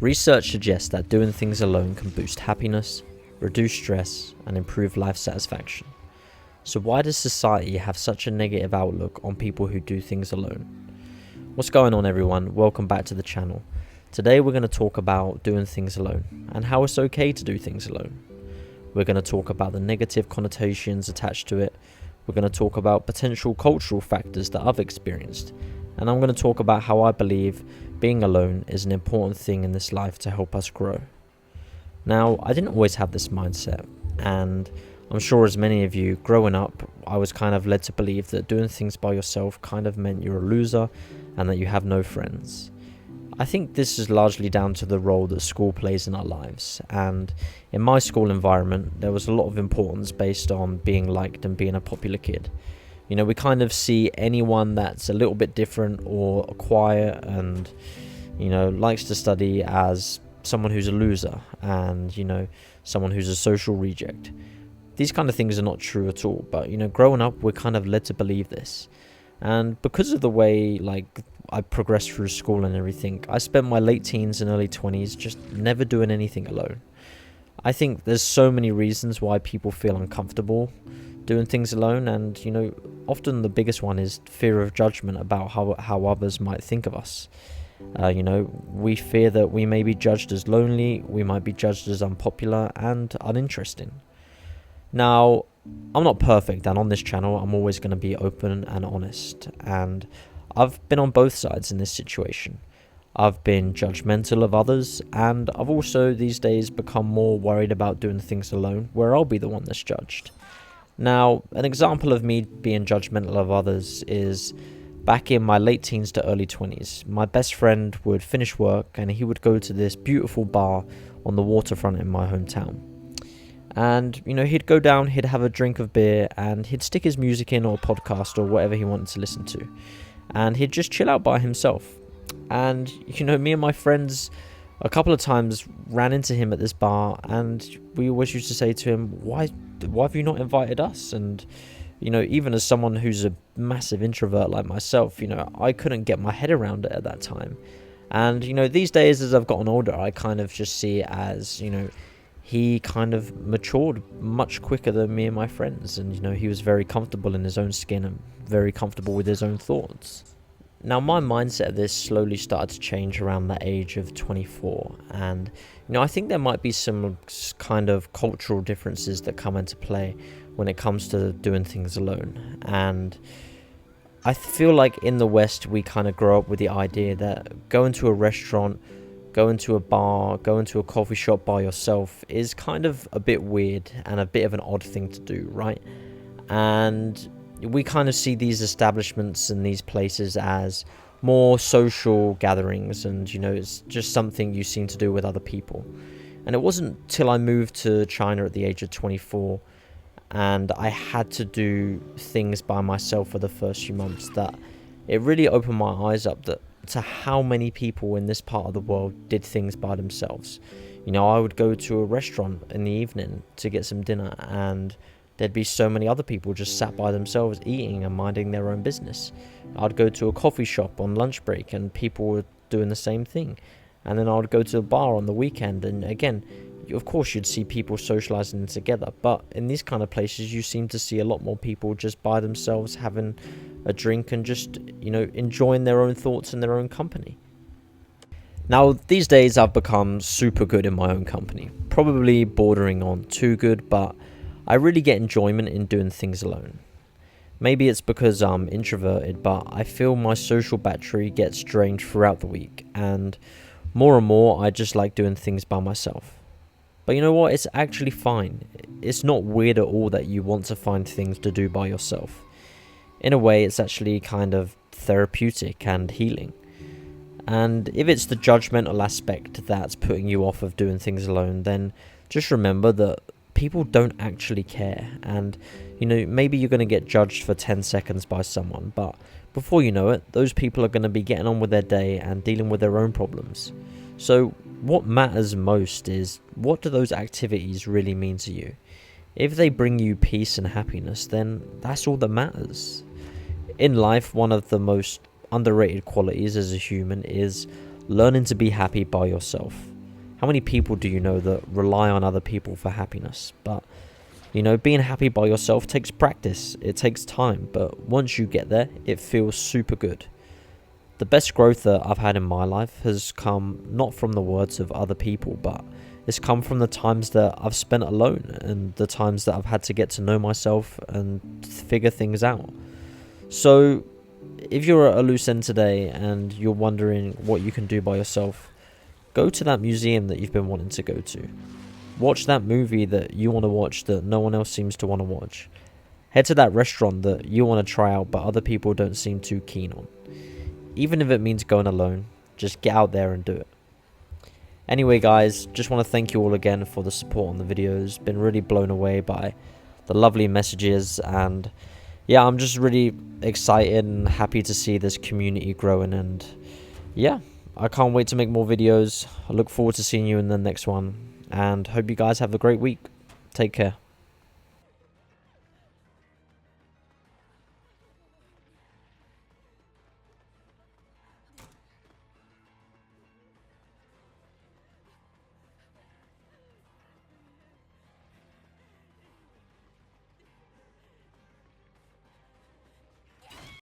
Research suggests that doing things alone can boost happiness, reduce stress, and improve life satisfaction. So why does society have such a negative outlook on people who do things alone? What's going on, everyone? Welcome back to the channel. Today we're going to talk about doing things alone and how it's okay to do things alone. We're going to talk about the negative connotations attached to it. We're going to talk about potential cultural factors that I've experienced. And I'm going to talk about how I believe being alone is an important thing in this life to help us grow. Now, I didn't always have this mindset, and I'm sure as many of you, growing up, I was kind of led to believe that doing things by yourself kind of meant you're a loser and that you have no friends. I think this is largely down to the role that school plays in our lives, and in my school environment, there was a lot of importance based on being liked and being a popular kid. You know, we kind of see anyone that's a little bit different or quiet and, likes to study as someone who's a loser and, someone who's a social reject. These kind of things are not true at all, but, growing up, we're kind of led to believe this. And because of the way, I progressed through school and everything, I spent my late teens and early 20s just never doing anything alone. I think there's so many reasons why people feel uncomfortable doing things alone, and often the biggest one is fear of judgment about how others might think of us. We fear that we may be judged as lonely, we might be judged as unpopular and uninteresting. Now, I'm not perfect, and on this channel I'm always going to be open and honest, and I've been on both sides in this situation. I've been judgmental of others, and I've also these days become more worried about doing things alone where I'll be the one that's judged. Now, an example of me being judgmental of others is back in my late teens to early 20s. My best friend would finish work and he would go to this beautiful bar on the waterfront in my hometown. And, he'd go down, he'd have a drink of beer, and he'd stick his music in, or a podcast, or whatever he wanted to listen to. And he'd just chill out by himself. And, me and my friends a couple of times ran into him at this bar, and we always used to say to him, why have you not invited us? And even as someone who's a massive introvert like myself, I couldn't get my head around it at that time. And these days, as I've gotten older, I kind of just see it as he kind of matured much quicker than me and my friends, and he was very comfortable in his own skin and very comfortable with his own thoughts. Now, my mindset of this slowly started to change around the age of 24, and I think there might be some kind of cultural differences that come into play when it comes to doing things alone. And I feel like in the West, we kind of grow up with the idea that going to a restaurant, going to a bar, going to a coffee shop by yourself is kind of a bit weird and a bit of an odd thing to do, right? And we kind of see these establishments and these places as more social gatherings, and it's just something you seem to do with other people. And it wasn't till I moved to China at the age of 24 and I had to do things by myself for the first few months that it really opened my eyes up to how many people in this part of the world did things by themselves. I would go to a restaurant in the evening to get some dinner, and there'd be so many other people just sat by themselves eating and minding their own business. I'd go to a coffee shop on lunch break and people were doing the same thing. And then I would go to a bar on the weekend, and again, of course you'd see people socializing together, but in these kind of places you seem to see a lot more people just by themselves having a drink and just, enjoying their own thoughts and their own company. Now, these days I've become super good in my own company, probably bordering on too good, but I really get enjoyment in doing things alone. Maybe it's because I'm introverted, but I feel my social battery gets drained throughout the week, and more I just like doing things by myself. But you know what? It's actually fine. It's not weird at all that you want to find things to do by yourself. In a way, it's actually kind of therapeutic and healing. And if it's the judgmental aspect that's putting you off of doing things alone, then just remember that people don't actually care. And maybe you're going to get judged for 10 seconds by someone, but before you know it, those people are going to be getting on with their day and dealing with their own problems. So what matters most is, what do those activities really mean to you? If they bring you peace and happiness, then that's all that matters. In life, one of the most underrated qualities as a human is Learning to be happy by yourself. How many people do you know that rely on other people for happiness? But, being happy by yourself takes practice. It takes time. But once you get there, it feels super good. The best growth that I've had in my life has come not from the words of other people, but it's come from the times that I've spent alone and the times that I've had to get to know myself and figure things out. So, if you're at a loose end today and you're wondering what you can do by yourself, go to that museum that you've been wanting to go to. Watch that movie that you want to watch that no one else seems to want to watch. Head to that restaurant that you want to try out but other people don't seem too keen on. Even if it means going alone, just get out there and do it. Anyway guys, just want to thank you all again for the support on the videos. Been really blown away by the lovely messages, and yeah, I'm just really excited and happy to see this community growing, and yeah, I can't wait to make more videos. I look forward to seeing you in the next one, and hope you guys have a great week. Take care.